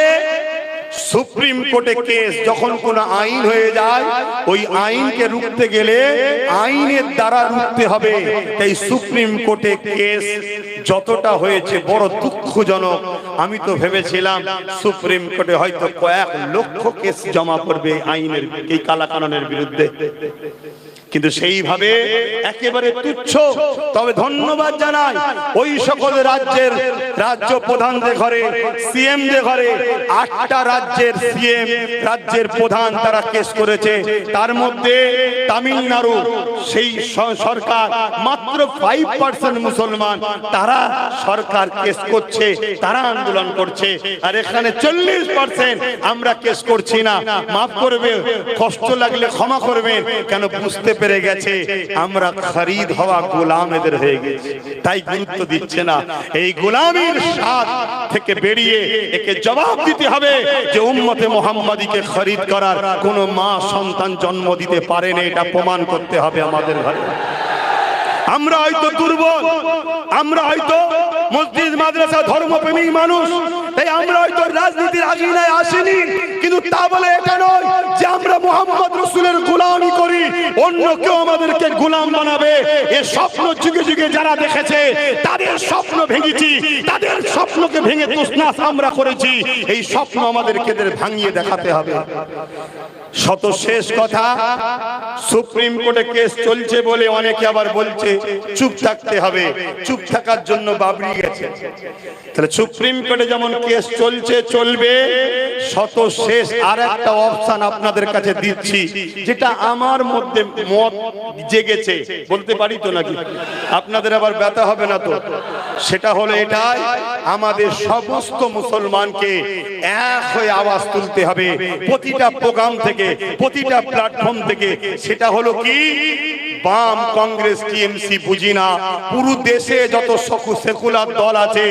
সুপ্রিম কোর্টে কেস। যখন কোন আইন হয়ে যায়, ওই আইনকে রুখতে গেলে আইনের দ্বারা রুখতে হবে। তাই সুপ্রিম কোর্টে কেস যতটা হয়েছে বড় দুঃখজনক। আমি তো ভেবেছিলাম সুপ্রিম কোর্টে হয়তো কয়েক লক্ষ কেস জমা পড়বে আইনের, এই কালাকানুনের বিরুদ্ধে, কিন্তু সেইভাবে একেবারে তুচ্ছ। তবে ধন্যবাদ জানাই ওই সকল রাজ্যের রাজ্য প্রধানদের ঘরে, সিএম দের ঘরে, 8টা রাজ্যের সিএম, রাজ্যের প্রধান তারা কেস করেছে। তার মধ্যে তামিলনাড়ু সেই সরকার মাত্র 5% মুসলমান, তারা সরকার কেস করছে, তারা আন্দোলন করছে। আর এখানে 40% আমরা কেস করছি না। মাফ করবে, কষ্ট লাগলে ক্ষমা করবেন, কেন বুঝতে পেরে গেছে আমরা খরিদ হওয়া গোলাম এদের হয়ে গেছে, তাই গুরুত্ব দিচ্ছে না। এই গোলামীর স্বাদ থেকে বেরিয়ে একে জবাব দিতে হবে যে উম্মতে মুহাম্মাদীকে খরিদ করার কোন মা সন্তান জন্ম দিতে পারে না, এটা প্রমাণ করতে হবে আমাদের ঘরে। আমরা হয়তো দুর্বল, আমরা হয়তো মসজিদ মাদ্রাসা ধর্মপ্রেমী মানুষ, তাই আমরা হয়তো রাজনীতির আগিনায় আসিনি, কিন্তু তা বলে এটা নয় যে আমরা মুহাম্মদ রাসূলের গোলামি করি, অন্য কেউ আমাদেরকে গোলাম বানাবে। এই স্বপ্ন যুগে যুগে যারা দেখেছে তাদের স্বপ্ন ভেঙেছি, তাদের স্বপ্নকে ভেঙে তছনছ আমরা করেছি। এই স্বপ্ন আমাদেরকে ভাঙিয়ে দেখাতে হবে। শত শেষ কথা, সুপ্রিম কোর্টে কেস চলছে বলে অনেকে আবার বলছে চুপ থাকতে হবে, চুপ থাকার জন্য বাবরি গেছে। তাহলে সুপ্রিম কোর্টে যেমন কেস চলছে চলবে, শত শেষ আর একটা অপশন আপনাদের কাছে দিচ্ছি, যেটা আমার মধ্যে মত জেগেছে, বলতে পারি তো নাকি? আপনাদের আবার ব্যথা হবে না তো? সেটা হলো এটাই, আমাদের সমস্ত মুসলমানকে এক হয়ে আওয়াজ তুলতে হবে প্রতিটা প্রোগ্রাম থেকে, প্রতিটা প্ল্যাটফর্ম থেকে। সেটা হলো কি, বাম, কংগ্রেস, টিএমসি বুঝি না, পুরো দেশে যত সেকুলার দল আছে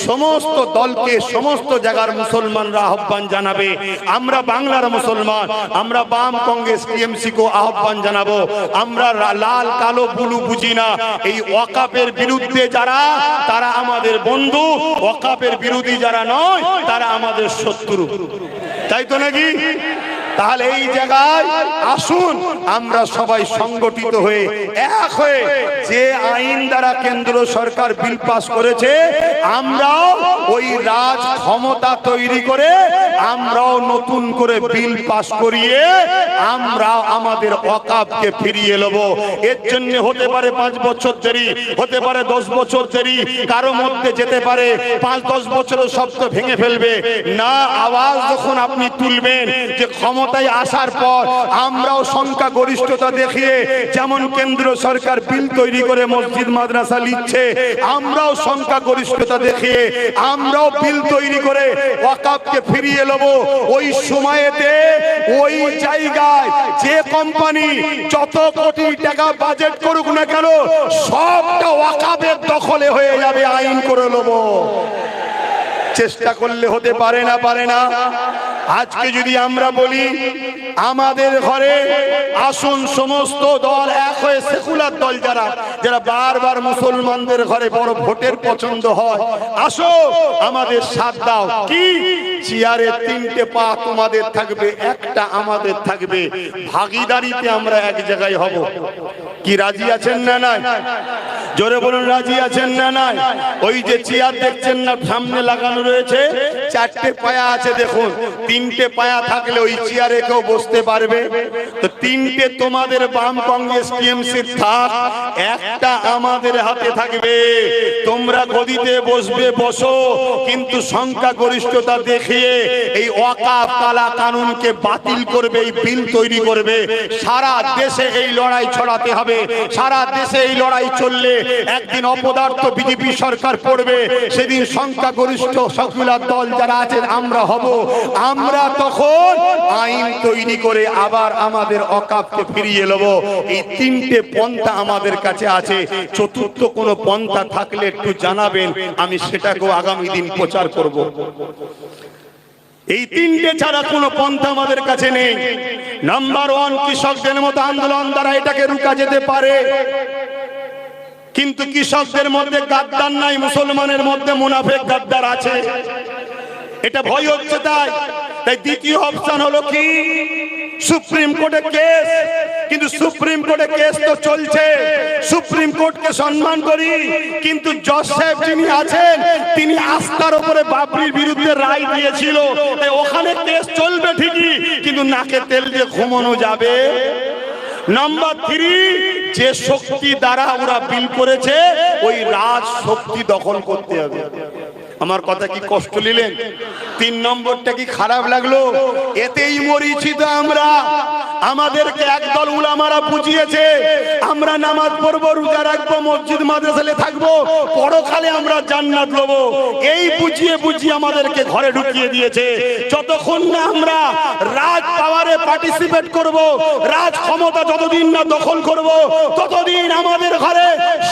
সমস্ত দলকে সমস্ত জায়গার মুসলমানরা আহ্বান জানাবে। আমরা বাংলার মুসলমান, আমরা বাম, কংগ্রেস, টিএমসি কো আহ্বান জানাবো। আমরা লাল কালো বুলু বুঝি না। এই ওয়াকাফের বিরুদ্ধে যারা, তারা আমাদের বন্ধু, ওয়াকাফের বিরোধী যারা নয় তারা আমাদের শত্রু, তাই তো নাকি? তাহলে এই জায়গায় আসুন আমরা সবাই সংগঠিত হয়ে এক হয়ে, যে আইন দ্বারা কেন্দ্র সরকার বিল পাস করেছে, আমরাও ওই রাজ ক্ষমতা তৈরি করে আমরাও নতুন করে বিল পাস করিয়ে আমরা আমাদের ওয়াকাফকে ফিরিয়ে নেব। এর জন্য হতে পারে 5 বছর দেরি, হতে পারে 10 বছর দেরি, কারো মধ্যে যেতে পারে 5-10 বছরের সব তো ভেঙে ফেলবে না। আওয়াজ যখন আপনি তুলবেন যে ক্ষমতায় আসার পর আমরাও সংখ্যা গরিষ্ঠতা দেখিয়ে, যেমন কেন্দ্র সরকার বিল তৈরি করে মসজিদ মাদ্রাসা লিখছে, আমরাও সংখ্যা গরিষ্ঠতা দেখিয়ে আমরাও বিল তৈরি করে ওয়াকাফকে ফিরিয়ে নেব। ওই সময়েতে ওই জায়গায় যে কোম্পানি যত কোটি টাকা বাজেট করুক না কেন, সবটা ওয়াকাফের দখলে হয়ে যাবে, আইন করে নেব। চেষ্টা করলে হতে পারে না, পারে না? আজকে যদি আমরা বলি আমাদের ঘরে আসুন সমস্ত দল এক হয়ে, সেকুলার দল যারা যারা বারবার মুসলমানদের ঘরে বড় ভোটের পছন্দ হয়, আসো আমাদের সাথ দাও। কি চেয়ারে 3টে পা তোমাদের থাকবে, একটা আমাদের থাকবে, ভাগিদারিতে আমরা এক জায়গায় হব। কি রাজি আছেন না নাই? জোরে বলুন, রাজি আছেন না নাই? ওই যে চেয়ার দেখছেন না সামনে লাগানো রয়েছে, 4টে পায়া আছে, দেখুন 3টে পায়া থাকলে ওই চেয়ারে কেউ বসতে পারবে? তো 3টে তোমাদের বাম, কংগ্রেস, টিএমসি থাক, একটা আমাদের হাতে থাকবে। তোমরা গদিতে বসবে, বসো, কিন্তু সংখ্যা গরিষ্ঠতা দেখিয়ে এই ওয়াকাফ কালা কানুনকে বাতিল করবে, এই বিল তৈরি করবে। সারা দেশে এই লড়াই ছড়াতে হবে। সারা দেশে এই লড়াই চললে একদিন অপদার্থ বিজেপি সরকার পড়বে, সেদিন সংখ্যা গরিষ্ঠ সেকুলার দল যারা আছে আমরা হব। আমরা তখন আইন তৈরি করে আবার আমাদের ওয়াকাফকে ফিরিয়ে নেব। এই 3টে পন্থা আমাদের কাছে আছে। চতুর্থ কোনো পন্থা থাকলে একটু জানাবেন, আমি সেটাকেও আগামী দিন প্রচার করব। এই 3টে ছাড়া কোনো পন্থা আমাদের কাছে নেই। নাম্বার 1, কৃষকদের মতো আন্দোলন দ্বারা এটাকে রুখা যেতে পারে, কিন্তু কৃষকদের মধ্যে গাদ্দার নাই, মুসলমানের মধ্যে মুনাফেক গাদ্দার আছে, এটা ভয় হচ্ছে। তাই দ্বিতীয় অপশন হলো কি, সুপ্রিম কোর্টে কেস। কিন্তু সুপ্রিম কোর্টে কেস তো চলছে, সুপ্রিম কোর্টকে সম্মান করি, কিন্তু জজ সাহেব যিনি আছেন তিনি আস্থার উপরে বাবরির বিরুদ্ধে রায় দিয়েছিল, তাই ওখানে কেস চলবে ঠিকই, কিন্তু নাকে তেল দিয়ে ঘুমানো যাবে। নাম্বার 3, যে শক্তি দ্বারা ওরা বিল করেছে ওই রাজ শক্তি দখল করতে হবে। আমার কথা কি কষ্ট নিলেন? 3 নম্বরটা কি খারাপ লাগলো? এতেই মরিছি তো আমরা। আমাদেরকে একদল উলামারা বুঝিয়েছে আমরা নামাজ পড়বো, রোজা রাখবো, মসজিদ মাদ্রাসায় থাকবো, পরকালে আমরা জান্নাত পাবো। এই বুঝিয়ে বুঝিয়ে আমাদেরকে ঘরে ঢুকিয়ে দিয়েছে। যতক্ষণ না আমরা রাজ পাওয়ারে পার্টিসিপেট করব, রাজ ক্ষমতা যতদিন না দখল করব, ততদিন আমাদের ঘরে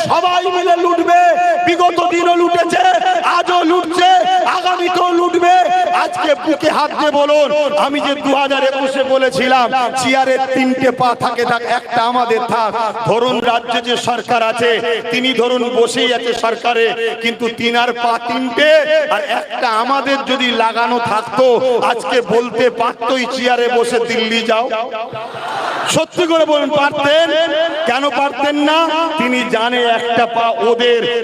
সবাই মিলে লুটবে। বিগত দিনও লুটেছে, আজও লুটছে, আগামীতেও লুটবে। আজকে বুকে হাত দিয়ে বলুন, আমি যে 2021-এ বলেছিলাম চেয়ারের 3টে পা থাকে, একটা আমাদের থাক। ধরুন রাজ্যে যে সরকার আছে তিনি ধরুন বসেই আছে সরকারে, কিন্তু তিনার পা 3টে আর একটা আমাদের যদি লাগানো থাকতো আজকে বলতে পারতোই চেয়ারে বসে দিল্লি যাও। সত্যি করে বলুন পারতেন? কেন পারতেন না? তিনি জানে একটা পা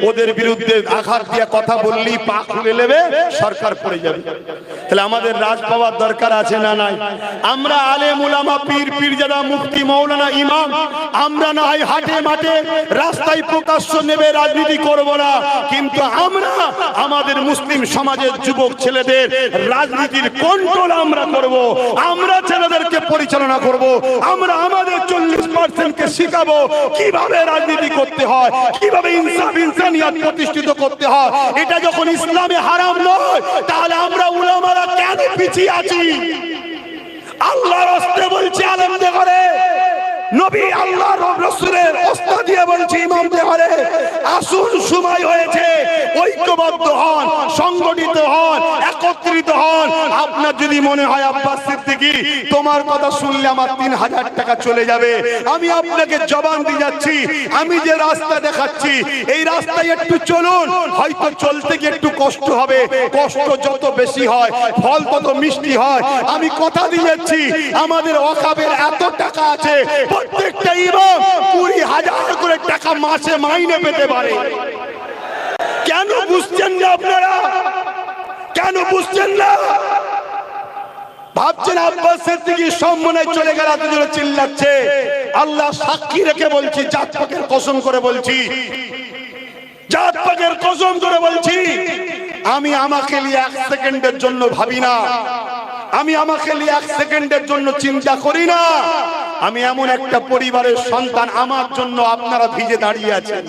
ওদের বিরুদ্ধে আঘাত দিয়ে কথা বললেই পা খুলে নেবে, সরকার পড়ে যাবে। তাহলে আমাদের রাজ পাওয়ার দরকার আছে না নাই? আমরা আলেম উলামা পীর পীরজাদা মুফতি মাওলানা ইমাম আমরা না হয় হাটে মাঠে রাস্তায় প্রকাশ্য নেবে রাজনীতি করব না, কিন্তু আমরা আমাদের মুসলিম সমাজের যুবক ছেলেদের রাজনীতির কন্ট্রোল আমরা করব, আমরা ছেলেদেরকে পরিচালনা করব, আমরা আমাদের 40%কে শিখাবো কিভাবে রাজনীতি করতে হয়, কিভাবে ইনসাফ ইনসানিয়াত প্রতিষ্ঠিত করতে হয়। এটা যখন ইসলামে হারাম নয় তাহলে আমরা উলামারা কেন পিছিয়ে আছি? আল্লাহর রাস্তায় বলছি আলেমদের ঘরে, নবী আল্লাহর রাসূলের ওস্তাদ দিয়ে বলছি ইমামদের ঘরে, আসুন সময় হয়েছে, ঐক্যবদ্ধ হন, সংগঠিত হন, একত্রিত হন। আপনার যদি মনে হয় আব্বাস সিদ্দিকী তোমার কথা শুনলে আমার 3000 টাকা চলে যাবে, আমি আপনাকে জবান দিয়ে যাচ্ছি, আমি যে রাস্তা দেখাচ্ছি এই রাস্তায় একটু চলুন, হয়তো চলতে গিয়ে একটু কষ্ট হবে, কষ্ট যত বেশি হয় ফল তত মিষ্টি হয়। আমি কথা দিয়ে যাচ্ছি আমাদের ওয়াকাবের এত টাকা আছে, প্রত্যেকটা ইমাম 20,000 করে টাকা মাসে মাইনে পেতে পারে। কেন বুঝছেন না আপনারা? কেন বুঝছেন না? ভাবছেন আব্বাস সিদ্দিকী সম্মানে চলে গেল, এত জোরে চিল্লাচ্ছে। আল্লাহ সাক্ষী রেখে বলছি, জাত পাকের কসম করে বলছি, জাত পাকের কসম করে বলছি, আমি আমাকে নিয়ে 1 সেকেন্ডের জন্য ভাবি না, আমি আমাকে নিয়ে 1 সেকেন্ডের জন্য চিন্তা করি না। আমি এমন একটা পরিবারের সন্তান, আমার জন্য আপনারা ভিজে দাঁড়িয়ে আছেন।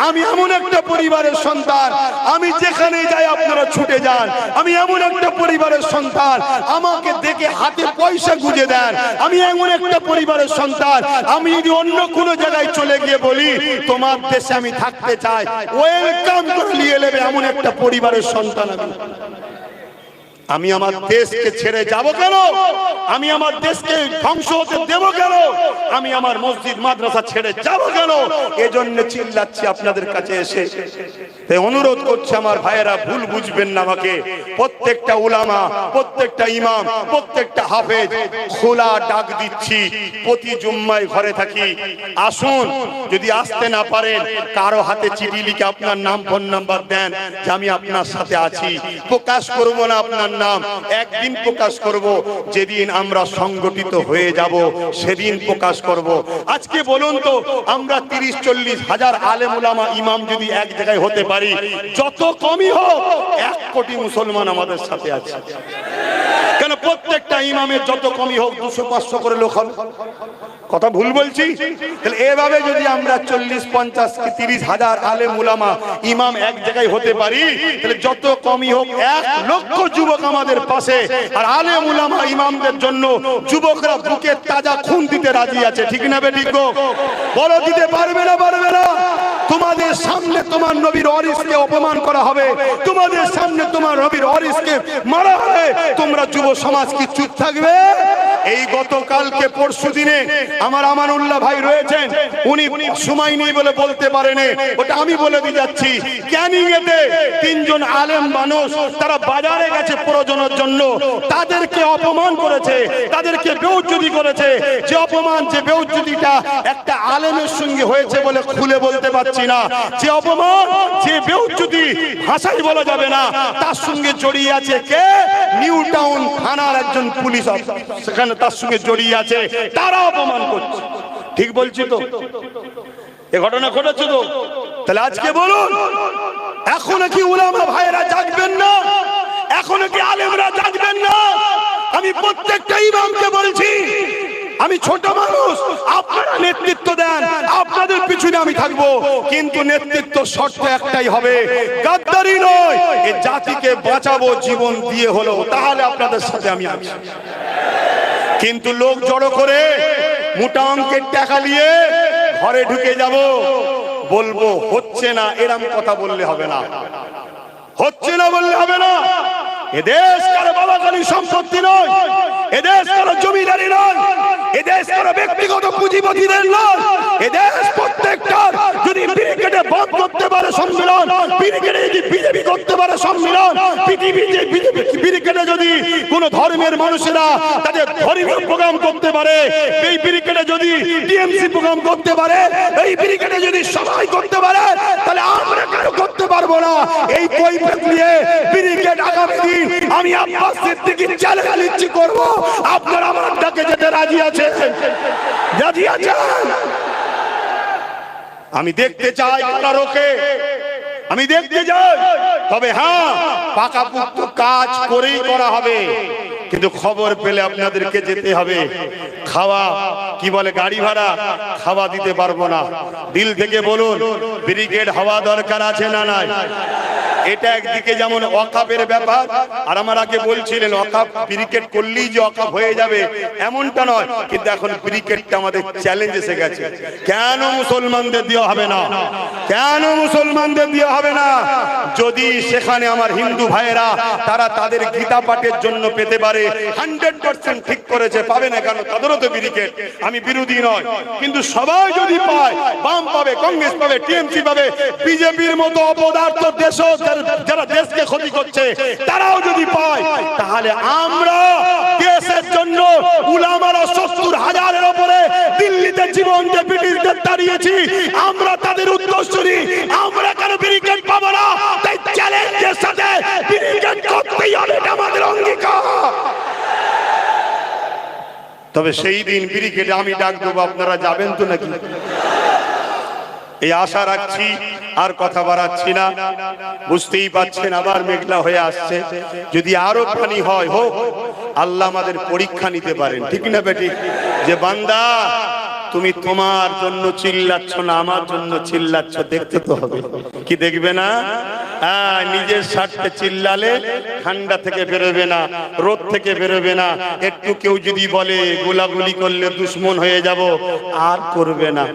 আমি এমন একটা পরিবারের সন্তান, আমি যেখানে যাই আপনারা ছুটে যান। আমি এমন একটা পরিবারের সন্তান, আমাকে দেখে হাতে পয়সা গুঁজে দেন। আমি এমন একটা পরিবারের সন্তান, আমি যদি অন্য কোনো জায়গায় চলে গিয়ে বলি তোমার দেশে আমি থাকতে চাই, ওয়েলকাম করে নিয়ে নেবে, এমন একটা পরিবারের সন্তান আমি। আমি আমার দেশকে ছেড়ে যাব কেন? আমি আমার দেশকে ধ্বংস হতে দেব কেন? আমি আমার মসজিদ মাদ্রাসা ছেড়ে যাব কেন? এজন্য চিল্লাচ্ছি আপনাদের কাছে এসে, অনুরোধ করছি আমার ভাইয়েরা, ভুল বুঝবেন না আমাকে। প্রত্যেকটা উলামা, প্রত্যেকটা ইমাম, প্রত্যেকটা হাফেজ খোলা ডাক দিচ্ছি, প্রতি জুম্মায় ঘরে থাকি, আসুন। যদি আসতে না পারেন কারো হাতে চিঠি লিখে আপনার নাম ফোন নাম্বার দেন যে আমি আপনার সাথে আছি। প্রকাশ করব না আপনার নাম, একদিন প্রকাশ করব, যেদিন আমরা সংগঠিত হয়ে যাব সেদিন প্রকাশ করব। আজকে বলুন তো, আমরা 30-40 হাজার আলেম উলামা ইমাম যদি এক জায়গায় হতে পারি, যত কমই হোক 1 কোটি মুসলমান আমাদের সাথে আছে। কেন প্রত্যেকটা ইমামের যত কমই হোক 200-500 করে লোক হবে? কথা ভুল বলছি? তাহলে এভাবে যদি আমরা 40-50-30 হাজার আলেম উলামা ইমাম এক জায়গায় হতে পারি, তাহলে যত কমই হোক 1 লক্ষ যুবক আমাদের পাশে। আর আলেম উলামা ইমামদের জন্য যুবকরা বুকের তাজা খুন দিতে রাজি আছে, ঠিক না বেঠিক গো? বলো, দিতে পারবে না? পারবে না? তোমাদের সামনে তোমার নবীর ওয়ারিসকে অপমান করা হবে, তোমাদের সামনে তোমার নবীর ওয়ারিসকে মারা হবে, তোমরা যুব সমাজ কি চুপ থাকবে? এই গতকালকে পরশু দিনে আমার আমানুল্লাহ ভাই রয়েছেন, উনি সময় নেই বলে বলতে পারেনি, ওটা আমি বলে দিয়ে যাচ্ছি। ক্যানিং এতে 3 জন আলেম মানুষ তারা বাজারে গেছে প্রয়োজনের জন্য, তাদেরকে অপমান করেছে, তাদেরকে বেউজ্জতি করেছে। যে অপমান, যে বেউজ্জতিটা একটা আলেমের সঙ্গে হয়েছে বলে খুলে বলতে পারছি না, যে অপমান, যে বেউজ্জতি ভাষায় বলা যাবে না, তার সঙ্গে জড়িয়ে আছে কে? নিউ টাউন থানার একজন পুলিশ সেখানে তার সঙ্গে জড়িয়ে আছে, তারা অপমান করছে। ঠিক বলছি তো? এ ঘটনা ঘটেছে তো? তাহলে আজকে বলুন, এখনো কি উলামা ভাইরা জাগবেন না? এখনো কি আলেমরা জাগবেন না? আমি প্রত্যেকটা ইমামকে বলছি, আমি ছোট মানুষ, আপনারা নেতৃত্ব দেন, আপনাদের পিছনে আমি থাকবো, কিন্তু নেতৃত্ব শর্ত একটাই হবে, গাদ্দারি নয়। এই জাতিকে বাঁচাবো জীবন দিয়ে হলো, তাহলে আপনাদের সাথে আমি আছি। কিন্তু লোক জড়ো করে মোটা অঙ্কের টাকা নিয়ে ঘরে ঢুকে যাব, বলবো হচ্ছে না, এরকম কথা বললে হবে না, হচ্ছে না বললে হবে না। এদেশ কারো বাবাগানি সম্পত্তি নয়, এদেশ কারো জমিদারি নয়, এদেশ কারো ব্যক্তিগত পুঁজিপতিদের নয়। এদেশ প্রত্যেকটার যদি ব্রিগেডে বন্ধ করতে পারে সম্মেলন, ব্রিগেডে যদি বিজেপি করতে পারে সম্মেলন, ব্রিগেডে যদি কোন ধর্মের মানুষেরা তাদের ধর্মীয় প্রোগ্রাম করতে পারে, এই ব্রিগেডে যদি টিএমসি প্রোগ্রাম করতে পারে, এই ব্রিগেডে যদি সবাই করতে পারে, তাহলে আমরা কেন করতে পারবো না? এই কৈফিয়ত নিয়ে ব্রিগেড আগামী দিন আমি আব্বাস সিদ্দিকী চ্যালেঞ্জ নিচ্ছি করব, আপনারা আমার ডাকে যেতে রাজি আছেন? রাজি আছেন? আমি দেখতে চাই কারারোকে, আমি দেখতে চাই, তবে হ্যাঁ পাকাপোক্ত কাজ করেই করা হবে। কিন্তু খবর পেলে আপনাদেরকে যেতে হবে। খাওয়া কি বলে গাড়ি ভাড়া খাওয়া দিতে পারবো না। দিল থেকে বলুন ব্রিগেড হওয়া দরকার আছে না নাই? এটা একদিকে যেমন ওয়াকাফের ব্যাপার, আর আমার আগে বলছিলেন ওয়াকাফ ব্রিগেড করলেই যে ওয়াকাফ হয়ে যাবে এমনটা নয়, কিন্তু এখন ব্রিগেডটা আমাদের চ্যালেঞ্জ এসে গেছে। কেন মুসলমানদের দেওয়া হবে না? কেন মুসলমানদের দেওয়া হবে না? যদি সেখানে আমার হিন্দু ভাইয়েরা তারা তাদের গীতা পাঠের জন্য পেতে পারে, 100% ঠিক করেছে, পাবে না কেন? তাদেরও তো ব্রিগেড, আমি বিরোধী নয়, কিন্তু সবাই যদি পায়, বাম পাবে, কংগ্রেস পাবে, টিএমসি পাবে, বিজেপির মতো অপদার্থ দেশ যারা দেশকে ক্ষতি করছে তারাও যদি পায়, তাহলে আমরা দেশের জন্য উলামারা 70,000-এর উপরে দিল্লিতে জীবন দিয়ে ব্রিটিশদের তাড়িয়েছি, আমরা তাদের উত্তরসূরি, আমরা কেন ব্রিগেড পাবো না? তাই চ্যালেঞ্জের সাথে ব্রিগেড করতেই হবে, এটা আমাদের অঙ্গীকার। তবে সেই দিন ব্রিগেডে আমি ডাক দেবো, আপনারা যাবেন তো নাকি? এই আশা রাখছি, আর কথা বাড়াচ্ছি না। বুঝতেই পাচ্ছেন আবার মেঘলা হয়ে আসছে, যদি আরো পানি হয় হোক, আল্লাহ আমাদের পরীক্ষা নিতে পারেন, ঠিক না বেটি? যে বান্দা তুমি তোমার জন্য চিল্লাচ্ছ না আমার জন্য চিল্লাচ্ছ, দেখতে তো হবে, কি দেখবে না? হ্যাঁ, নিজের স্বার্থে চিল্লালে ঠান্ডা থেকে বেরোবে না, রোদ থেকে বেরোবে না। একটু কেউ যদি বলে গোলাগুলি করলে দুশ্মন হয়ে যাব, আর করবে না।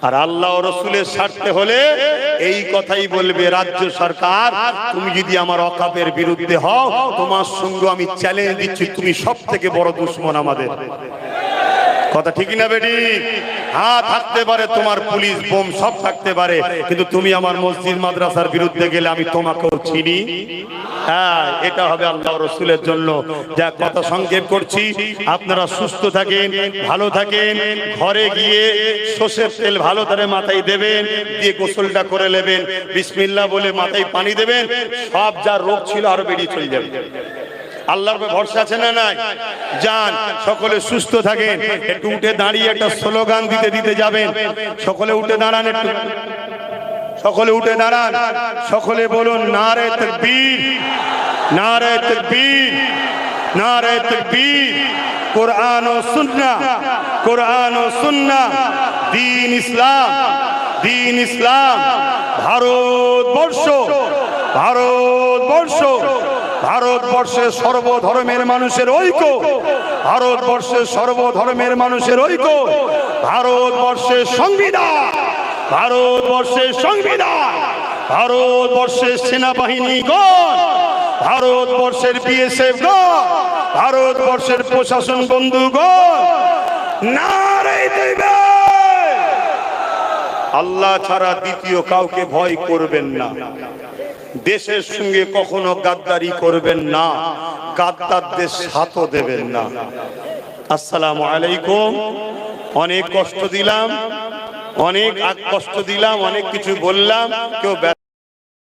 আর আল্লাহ ও রাসূলের স্বার্থে হলে এই কথাই বলবে, রাজ্য সরকার তুমি যদি আমার ওয়াকাফের বিরুদ্ধে হও, তোমার সঙ্গে আমি চ্যালেঞ্জ দিচ্ছি, তুমি সব থেকে বড় দুশ্মন আমাদের। কথা ঠিক না বেটি? হ্যাঁ, থাকতে পারে তোমার পুলিশ বোম সব থাকতে পারে, কিন্তু তুমি আমার মসজিদ মাদ্রাসার বিরুদ্ধে গেলে আমি তোমাকেও চিনি। হ্যাঁ, এটা হবে আল্লাহ রাসূলের জন্য। যা কথা সংক্ষেপ করছি, আপনারা সুস্থ থাকেন, ভালো থাকেন, ঘরে গিয়ে সরষের তেল ভালো করে মাথায় দেবেন, দিয়ে গোসলটা করে নেবেন, বিসমিল্লাহ বলে মাথায় পানি দেবেন, সব যা রোগ ছিল আরো বেরিয়ে চলে যাবে। আল্লাহর উপর ভরসা আছে না নাই? যান, সকলে সুস্থ থাকেন। একটু উঠে দাঁড়িয়ে একটা স্লোগান দিতে দিতে যাবেন। সকলে উঠে দাঁড়ান, একটু সকলে উঠে দাঁড়ান, সকলে বলুন নারে তাকবীর, নারে তাকবীর, নারে তাকবীর। কোরআন ও সুন্নাহ, কোরআন ও সুন্নাহ, দ্বীন ইসলাম, দ্বীন ইসলাম। ভারতবর্ষ, ভারতবর্ষ, ভারতবর্ষের সর্বধর্মের মানুষের ঐক্য, ভারতবর্ষের সর্বধর্মের মানুষের ঐক্য, ভারতবর্ষের সংবিধান, ভারতবর্ষের সংবিধান, ভারতবর্ষের সেনাবাহিনী গণ, ভারতবর্ষের বিএসএফ গণ, ভারতবর্ষের প্রশাসন বন্ধুগণ, নারে তাকবীর। আল্লাহ ছাড়া দ্বিতীয় কাউকে ভয় করবেন না। দেশের সঙ্গে কখনো গাদ্দারি করবেন না, গাদ্দারদের সাথও দেবেন না। আসসালামু আলাইকুম। অনেক কষ্ট দিলাম, অনেক কষ্ট দিলাম, অনেক কিছু বললাম, কেউ